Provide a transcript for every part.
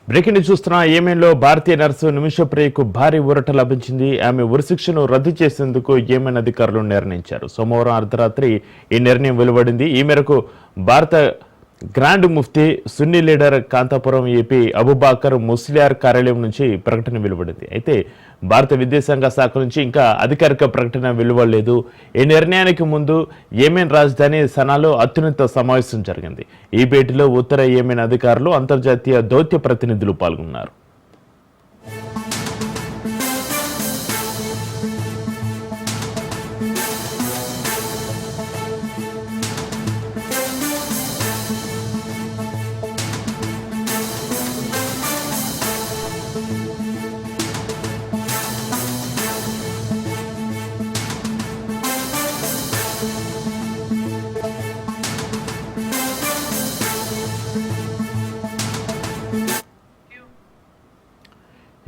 Breaking news చూస్తున్న యెమెన్లో భారతీయ nurse నిమిషప్రియకు భారీ ఊరట లభించింది. ఆమె ఉరిశిక్షను రద్దు చేసేందుకు యెమెన్ అధికారులు నిర్ణయించారు. సోమవారం అర్ధరాత్రి ఈ నిర్ణయం వెలువడింది. ఈ మేరకు భారత గ్రాండ్ ముఫ్తీ సున్నీ లీడర్ కాంతాపురం ఏపీ అబూబకర్ ముస్లియార్ కార్యాలయం నుంచి ప్రకటన వెలువడింది. అయితే భారత విదేశాంగ శాఖ నుంచి ఇంకా అధికారిక ప్రకటన వెలువడలేదు. ఈ నిర్ణయానికి ముందు యెమెన్ రాజధాని సనాలో అత్యున్నత సమావేశం జరిగింది. ఈ భేటీలో ఉత్తర యెమెన్ అధికారులు, అంతర్జాతీయ దౌత్య ప్రతినిధులు పాల్గొన్నారు.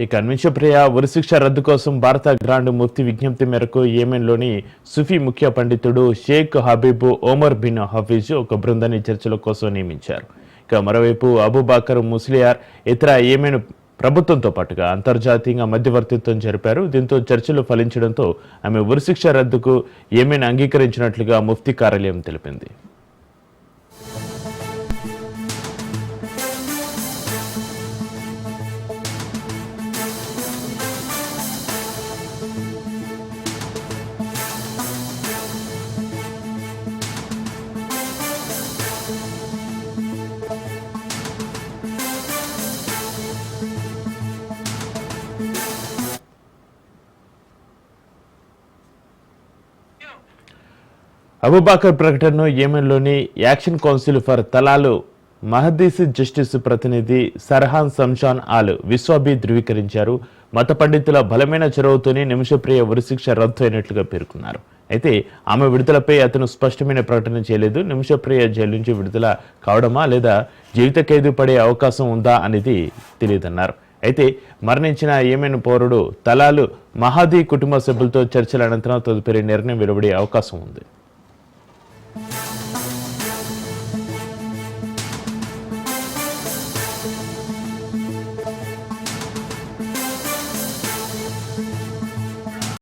ఇక నిమిషప్రియ ఉరిశిక్ష రద్దు కోసం భారత గ్రాండ్ ముఫ్తీ విజ్ఞప్తి మేరకు యెమెన్లోని సుఫీ ముఖ్య పండితుడు షేక్ హబీబ్ ఓమర్ బిన్ హఫీజ్ ఒక బృందాన్ని చర్చల కోసం నియమించారు. ఇక మరోవైపు అబూబకర్ ముస్లియార్ ఇతర యెమెన్ ప్రభుత్వంతో పాటుగా అంతర్జాతీయంగా మధ్యవర్తిత్వం జరిపారు. దీంతో చర్చలు ఫలించడంతో ఆమె ఉరిశిక్ష రద్దుకు యెమెన్ అంగీకరించినట్లుగా ముఫ్తీ కార్యాలయం తెలిపింది. అబూబకర్ ప్రకటనను యెమెన్లోని యాక్షన్ కౌన్సిల్ ఫర్ తలాలు మహదీస్ జస్టిస్ ప్రతినిధి సర్హాన్ సంషాన్ ఆల్ విశ్వాబీ ధృవీకరించారు. మత పండితుల బలమైన చొరవతోనే నిమిషప్రియ ఉరిశిక్ష రద్దు అయినట్లుగా పేర్కొన్నారు. అయితే ఆమె విడుదలపై అతను స్పష్టమైన ప్రకటన చేయలేదు. నిమిషప్రియ జైలు నుంచి విడుదల కావడమా లేదా జీవిత ఖైదు పడే అవకాశం ఉందా అనేది తెలియదన్నారు. అయితే మరణించిన యెమెన్ పౌరుడు తలాలు మహదీ కుటుంబ సభ్యులతో చర్చల అనంతరం తదుపరి నిర్ణయం వెలువడే అవకాశం ఉంది.